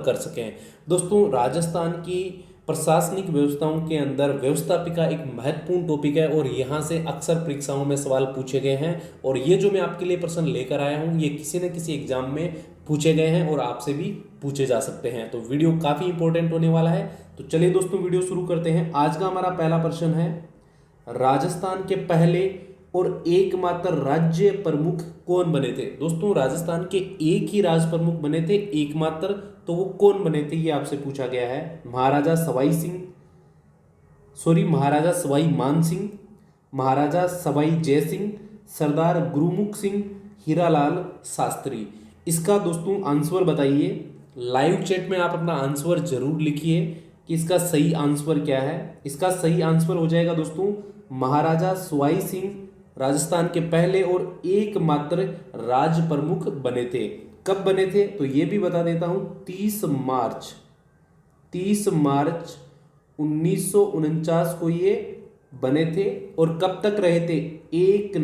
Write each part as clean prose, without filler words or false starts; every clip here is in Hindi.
कर सकें। दोस्तों, राजस्थान की प्रशासनिक व्यवस्थाओं के अंदर व्यवस्थापिका एक महत्वपूर्ण टॉपिक है और यहाँ से अक्सर परीक्षाओं में सवाल पूछे गए हैं। और ये जो मैं आपके लिए प्रश्न लेकर आया हूँ, ये किसी न किसी एग्जाम में पूछे गए हैं और आपसे भी पूछे जा सकते हैं। तो वीडियो काफ़ी इंपॉर्टेंट होने वाला है। तो चलिए दोस्तों, वीडियो शुरू करते हैं। आज का हमारा पहला प्रश्न है, राजस्थान के पहले और एकमात्र राज्य प्रमुख कौन बने थे। दोस्तों, राजस्थान के एक ही राज प्रमुख बने थे एकमात्र, तो वो कौन बने थे ये आपसे पूछा गया है। महाराजा सवाई मान सिंह, महाराजा सवाई जय सिंह, सरदार गुरुमुख सिंह, हीरालाल शास्त्री। इसका दोस्तों आंसर बताइए। लाइव चैट में आप अपना आंसर जरूर लिखिए कि इसका सही आंसर क्या है। इसका सही आंसर हो जाएगा दोस्तों, महाराजा सवाई सिंह राजस्थान के पहले और एकमात्र राज प्रमुख बने थे। कब बने थे तो ये भी बता देता हूं, 30 मार्च 1949 को ये बने थे। और कब तक रहे थे, 1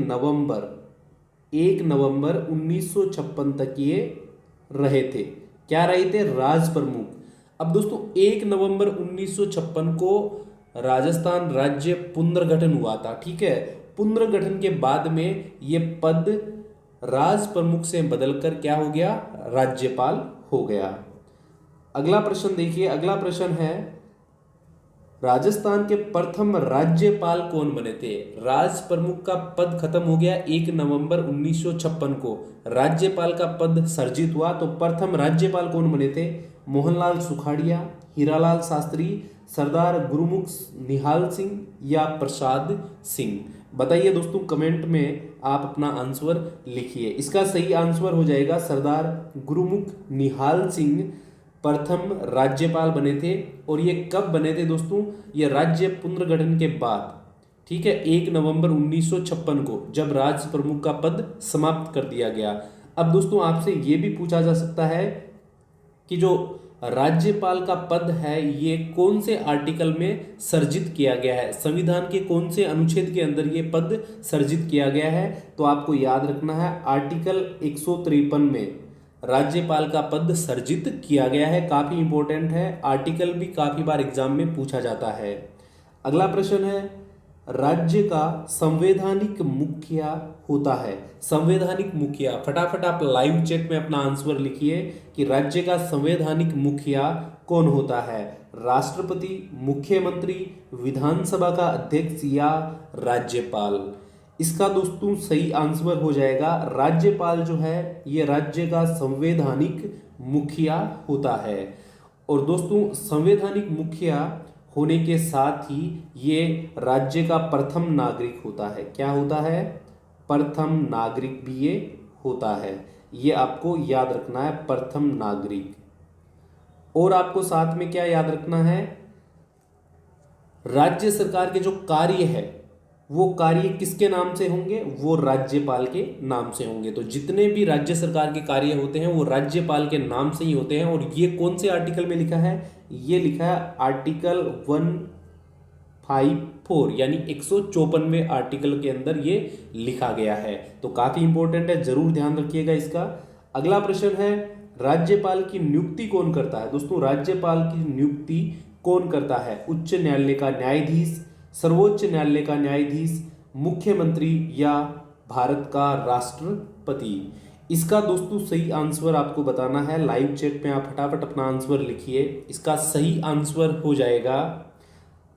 नवंबर 1956 तक ये रहे थे। क्या रहे थे, राज प्रमुख। अब दोस्तों, 1 नवंबर 1956 को राजस्थान राज्य पुनर्गठन हुआ था, ठीक है। पुनर्गठन के बाद में ये पद राज प्रमुख से बदलकर क्या हो गया, राज्यपाल हो गया। अगला प्रश्न देखिए। अगला प्रश्न है, राजस्थान के प्रथम राज्यपाल कौन बने थे। राज प्रमुख का पद खत्म हो गया 1 नवंबर 1956 को, राज्यपाल का पद सर्जित हुआ। तो प्रथम राज्यपाल कौन बने थे, मोहनलाल सुखाड़िया, हीरालाल शास्त्री, सरदार गुरुमुख निहाल सिंह या प्रसाद सिंह। बताइए दोस्तों, कमेंट में आप अपना आंसर लिखिए। इसका सही आंसर हो जाएगा, सरदार गुरुमुख निहाल सिंह प्रथम राज्यपाल बने थे। और ये कब बने थे दोस्तों, ये राज्य पुनर्गठन के बाद, ठीक है, 1 नवंबर 1956 को, जब राज प्रमुख का पद समाप्त कर दिया गया। अब दोस्तों, आपसे ये भी पूछा जा सकता है कि जो राज्यपाल का पद है ये कौन से आर्टिकल में सर्जित किया गया है, संविधान के कौन से अनुच्छेद के अंदर ये पद सर्जित किया गया है। तो आपको याद रखना है, आर्टिकल 153 में राज्यपाल का पद सर्जित किया गया है। काफी इंपॉर्टेंट है, आर्टिकल भी काफी बार एग्जाम में पूछा जाता है। अगला प्रश्न है, राज्य का संवैधानिक मुखिया होता है। संवैधानिक मुखिया, फटाफट आप लाइव चैट में अपना आंसर लिखिए कि राज्य का संवैधानिक मुखिया कौन होता है। राष्ट्रपति, मुख्यमंत्री, विधानसभा का अध्यक्ष या राज्यपाल। इसका दोस्तों सही आंसर हो जाएगा, राज्यपाल जो है ये राज्य का संवैधानिक मुखिया होता है। और दोस्तों, संवैधानिक मुखिया होने के साथ ही ये राज्य का प्रथम नागरिक होता है। क्या होता है, प्रथम नागरिक भी ये होता है। ये आपको याद रखना है, प्रथम नागरिक। और आपको साथ में क्या याद रखना है, राज्य सरकार के जो कार्य है वो कार्य किसके नाम से होंगे, वो राज्यपाल के नाम से होंगे। तो जितने भी राज्य सरकार के कार्य होते हैं वो राज्यपाल के नाम से ही होते हैं। और ये कौन से आर्टिकल में लिखा है, ये लिखा है आर्टिकल 154 यानी 154वें आर्टिकल के अंदर ये लिखा गया है। तो काफी इंपॉर्टेंट है, जरूर ध्यान रखिएगा इसका। अगला प्रश्न है, राज्यपाल की नियुक्ति कौन करता है। दोस्तों, राज्यपाल की नियुक्ति कौन करता है, उच्च न्यायालय का न्यायाधीश, सर्वोच्च न्यायालय का न्यायाधीश, मुख्यमंत्री या भारत का राष्ट्रपति। इसका दोस्तों सही आंसर आपको बताना है। लाइव चैट में आप फटाफट अपना आंसर लिखिए। इसका सही आंसर हो जाएगा,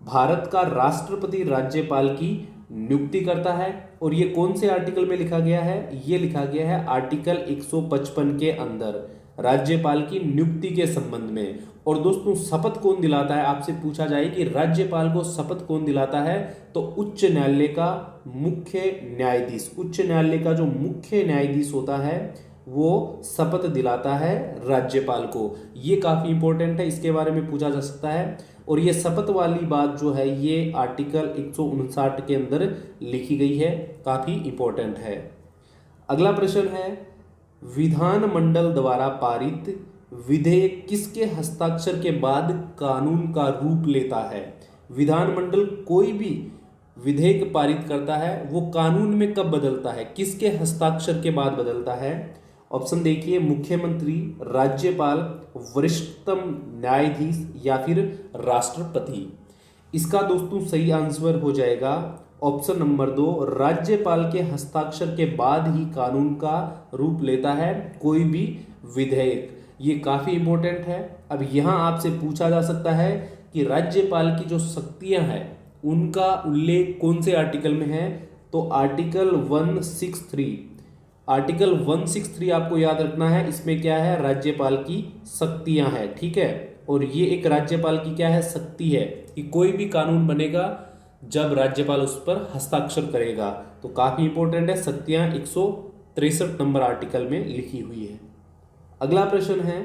भारत का राष्ट्रपति राज्यपाल की नियुक्ति करता है। और ये कौन से आर्टिकल में लिखा गया है, ये लिखा गया है आर्टिकल 155 के अंदर, राज्यपाल की नियुक्ति के संबंध में। और दोस्तों, शपथ कौन दिलाता है, आपसे पूछा जाए कि राज्यपाल को शपथ कौन दिलाता है, तो उच्च न्यायालय का मुख्य न्यायाधीश। उच्च न्यायालय का जो मुख्य न्यायाधीश होता है वो शपथ दिलाता है राज्यपाल को। ये काफी इंपॉर्टेंट है, इसके बारे में पूछा जा सकता है। और ये शपथ वाली बात जो है ये आर्टिकल 159 के अंदर लिखी गई है, काफी इंपॉर्टेंट है। अगला प्रश्न है, विधानमंडल द्वारा पारित विधेयक किसके हस्ताक्षर के बाद कानून का रूप लेता है। विधानमंडल कोई भी विधेयक पारित करता है वो कानून में कब बदलता है, किसके हस्ताक्षर के बाद बदलता है। ऑप्शन देखिए, मुख्यमंत्री, राज्यपाल, वरिष्ठतम न्यायाधीश या फिर राष्ट्रपति। इसका दोस्तों सही आंसर हो जाएगा ऑप्शन नंबर 2, राज्यपाल के हस्ताक्षर के बाद ही कानून का रूप लेता है कोई भी विधेयक। ये काफी इंपॉर्टेंट है। अब यहां आपसे पूछा जा सकता है कि राज्यपाल की जो शक्तियां हैं उनका उल्लेख कौन से आर्टिकल में है, तो आर्टिकल 163। आर्टिकल 163 आपको याद रखना है। इसमें क्या है, राज्यपाल की शक्तियां हैं, ठीक है। और ये एक राज्यपाल की क्या है, शक्ति है कि कोई भी कानून बनेगा जब राज्यपाल उस पर हस्ताक्षर करेगा। तो काफी इंपॉर्टेंट है, शक्तियां 163 नंबर आर्टिकल में लिखी हुई है। अगला प्रश्न है,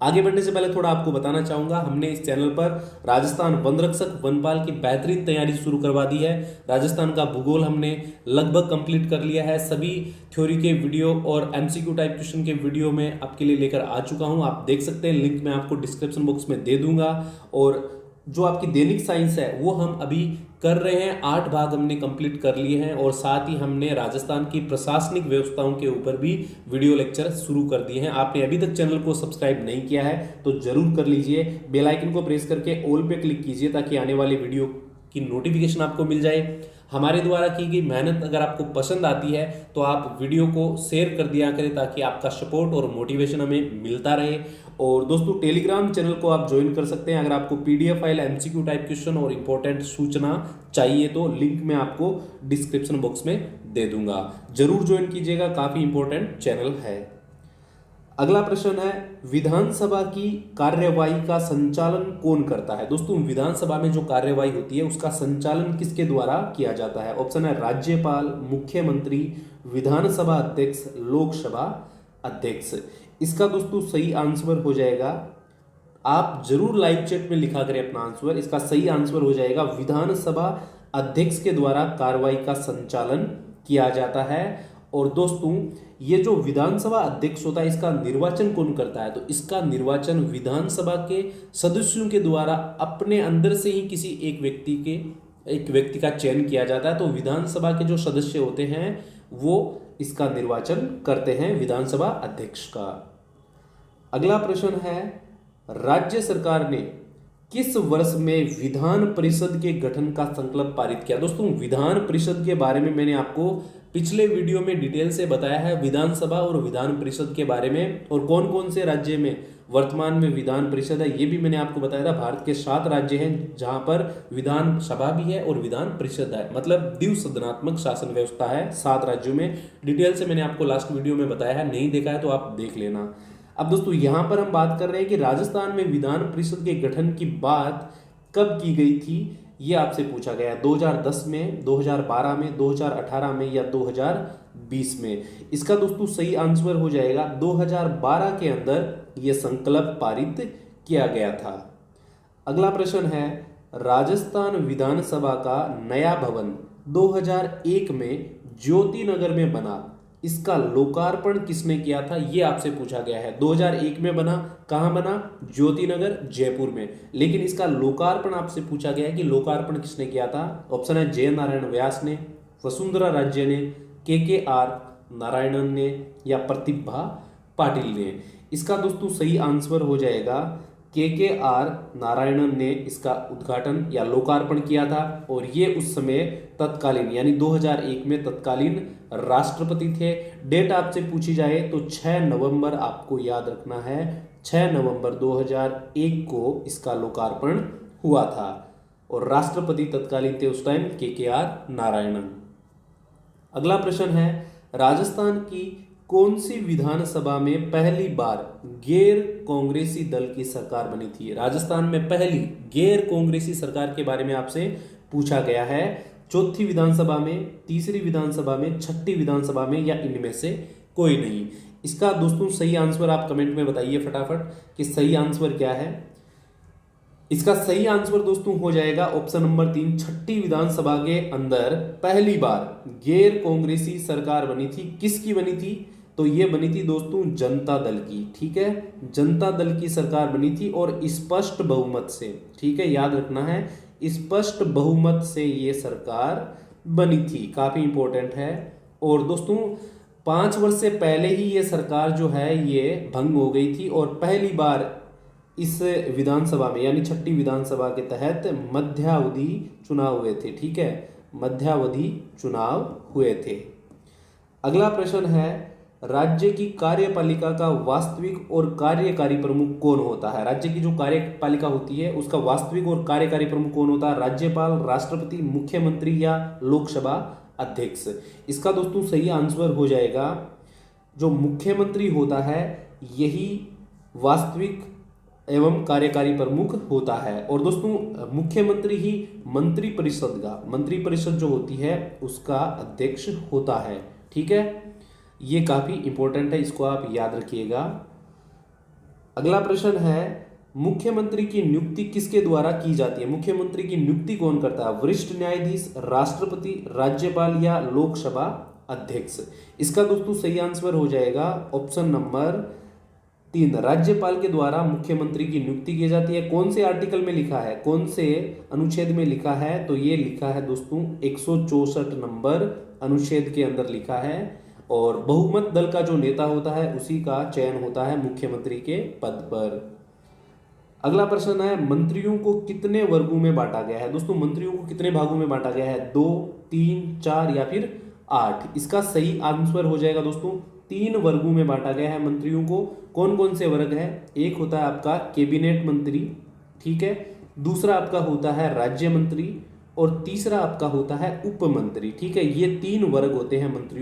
आगे बढ़ने से पहले थोड़ा आपको बताना चाहूंगा, हमने इस चैनल पर राजस्थान वन रक्षक वनपाल की बेहतरीन तैयारी शुरू करवा दी है। राजस्थान का भूगोल हमने लगभग कंप्लीट कर लिया है। सभी थ्योरी के वीडियो और एमसीक्यू टाइप क्वेश्चन के वीडियो में आपके लिए लेकर आ चुका हूं, आप देख सकते हैं। लिंक मैं आपको डिस्क्रिप्शन बॉक्स में दे दूंगा। और जो आपकी दैनिक साइंस है वो हम अभी कर रहे हैं, 8 भाग हमने कंप्लीट कर लिए हैं। और साथ ही हमने राजस्थान की प्रशासनिक व्यवस्थाओं के ऊपर भी वीडियो लेक्चर शुरू कर दिए हैं। आपने अभी तक चैनल को सब्सक्राइब नहीं किया है तो जरूर कर लीजिए। बेल आइकन को प्रेस करके ऑल पे क्लिक कीजिए ताकि आने वाले वीडियो की नोटिफिकेशन आपको मिल जाए। हमारे द्वारा की गई मेहनत अगर आपको पसंद आती है तो आप वीडियो को शेयर कर दिया करें ताकि आपका सपोर्ट और मोटिवेशन हमें मिलता रहे। और दोस्तों, टेलीग्राम चैनल को आप ज्वाइन कर सकते हैं अगर आपको PDF file, MCQ type question और इंपॉर्टेंट सूचना चाहिए तो लिंक मैं आपको डिस्क्रिप्शन बॉक्स में दे दूंगा। जरूर ज्वाइन कीजिएगा, काफी इंपॉर्टेंट चैनल है। अगला प्रश्न है, विधानसभा की कार्यवाही का संचालन कौन करता है। दोस्तों, विधानसभा में जो कार्यवाही होती है उसका संचालन किसके द्वारा किया जाता है। ऑप्शन है राज्यपाल, मुख्यमंत्री, विधानसभा अध्यक्ष, लोकसभा अध्यक्ष। इसका दोस्तों सही आंसर हो जाएगा, आप जरूर लाइव चैट में लिखा करें अपना आंसर। इसका सही आंसर हो जाएगा विधानसभा अध्यक्ष के द्वारा कार्रवाई का संचालन किया जाता है। और दोस्तों, ये जो विधानसभा अध्यक्ष होता है इसका निर्वाचन कौन करता है, तो इसका निर्वाचन विधानसभा के सदस्यों के द्वारा अपने अंदर से ही किसी एक व्यक्ति का चयन किया जाता है। तो विधानसभा के जो सदस्य होते हैं वो इसका निर्वाचन करते हैं, विधानसभा अध्यक्ष का। अगला प्रश्न है, राज्य सरकार ने किस वर्ष में विधान परिषद के गठन का संकल्प पारित किया। दोस्तों, विधान परिषद के बारे में मैंने आपको पिछले वीडियो में डिटेल से बताया है, विधानसभा और विधान परिषद के बारे में, और कौन कौन से राज्य में वर्तमान में विधान परिषद है ये भी मैंने आपको बताया था। भारत के 7 राज्य हैं जहां पर विधानसभा भी है और विधान परिषद है, मतलब द्विसदनात्मक शासन व्यवस्था है 7 राज्यों में। डिटेल से मैंने आपको लास्ट वीडियो में बताया है, नहीं देखा है तो आप देख लेना। अब दोस्तों, यहां पर हम बात कर रहे हैं कि राजस्थान में विधान परिषद के गठन की बात कब की गई थी, ये आपसे पूछा गया है। 2010 में, 2012 में, 2018 में या 2020 में। इसका दोस्तों सही आंसर हो जाएगा 2012 के अंदर यह संकल्प पारित किया गया था। अगला प्रश्न है, राजस्थान विधानसभा का नया भवन 2001 में ज्योति नगर में बना, इसका लोकार्पण किसने किया था, यह आपसे पूछा गया है। 2001 में बना, कहां बना, ज्योति नगर, जयपुर में। लेकिन इसका लोकार्पण आपसे पूछा गया है कि लोकार्पण किसने किया था। ऑप्शन है जय नारायण व्यास ने, वसुंधरा राजे ने, के.आर. नारायणन ने या प्रतिभा पाटिल ने। इसका दोस्तों सही आंसर हो जाएगा के.आर. नारायणन ने इसका उद्घाटन या लोकार्पण किया था। और ये उस समय तत्कालीन यानी 2001 में तत्कालीन राष्ट्रपति थे। डेट आपसे पूछी जाए तो 6 नवंबर आपको याद रखना है, 6 नवंबर 2001 को इसका लोकार्पण हुआ था। और राष्ट्रपति तत्कालीन थे उस टाइम के.आर. नारायणन। अगला प्रश्न है, राजस्थान की कौन सी विधानसभा में पहली बार गैर कांग्रेसी दल की सरकार बनी थी। राजस्थान में पहली गैर कांग्रेसी सरकार के बारे में आपसे पूछा गया है। चौथी विधानसभा में, तीसरी विधानसभा में, छठी विधानसभा में या इनमें से कोई नहीं। इसका दोस्तों सही आंसर आप कमेंट में बताइए फटाफट कि सही आंसर क्या है। इसका सही आंसर दोस्तों हो जाएगा ऑप्शन नंबर 3, छठी विधानसभा के अंदर पहली बार गैर कांग्रेसी सरकार बनी थी। किसकी बनी थी, तो ये बनी थी दोस्तों जनता दल की। ठीक है, जनता दल की सरकार बनी थी और स्पष्ट बहुमत से, ठीक है, याद रखना है, स्पष्ट बहुमत से ये सरकार बनी थी। काफी इंपॉर्टेंट है। और दोस्तों 5 वर्ष से पहले ही ये सरकार जो है ये भंग हो गई थी और पहली बार इस विधानसभा में यानी छठी विधानसभा के तहत मध्यावधि चुनाव हुए थे। ठीक है, मध्यावधि चुनाव हुए थे। अगला प्रश्न है, राज्य की कार्यपालिका का वास्तविक और कार्यकारी प्रमुख कौन होता है? राज्य की जो कार्यपालिका होती है उसका वास्तविक और कार्यकारी प्रमुख कौन होता है? राज्यपाल, राष्ट्रपति, मुख्यमंत्री या लोकसभा अध्यक्ष? इसका दोस्तों सही आंसर हो जाएगा जो मुख्यमंत्री होता है यही वास्तविक एवं कार्यकारी प्रमुख होता है। और दोस्तों मुख्यमंत्री ही मंत्रिपरिषद जो होती है उसका अध्यक्ष होता है। ठीक है, ये काफी इंपॉर्टेंट है, इसको आप याद रखिएगा। अगला प्रश्न है, मुख्यमंत्री की नियुक्ति किसके द्वारा की जाती है? मुख्यमंत्री की नियुक्ति कौन करता है? वरिष्ठ न्यायाधीश, राष्ट्रपति, राज्यपाल या लोकसभा अध्यक्ष? इसका दोस्तों सही आंसर हो जाएगा ऑप्शन नंबर 3, राज्यपाल के द्वारा मुख्यमंत्री की नियुक्ति की जाती है। कौन से आर्टिकल में लिखा है, कौन से अनुच्छेद में लिखा है? तो ये लिखा है दोस्तों 164 नंबर अनुच्छेद के अंदर लिखा है। और बहुमत दल का जो नेता होता है उसी का चयन होता है मुख्यमंत्री के पद पर। अगला प्रश्न है, मंत्रियों को कितने वर्गों में बांटा गया है? दोस्तों मंत्रियों को कितने भागों में बांटा गया है? 2, 3, 4 या फिर 8? इसका सही आंसर हो जाएगा दोस्तों 3 वर्गों में बांटा गया है मंत्रियों को। कौन कौन से वर्ग है? एक होता है आपका कैबिनेट मंत्री, ठीक है, दूसरा आपका होता है राज्य मंत्री और तीसरा आपका होता है उप मंत्री। ठीक है, ये 3 वर्ग होते हैं मंत्रियों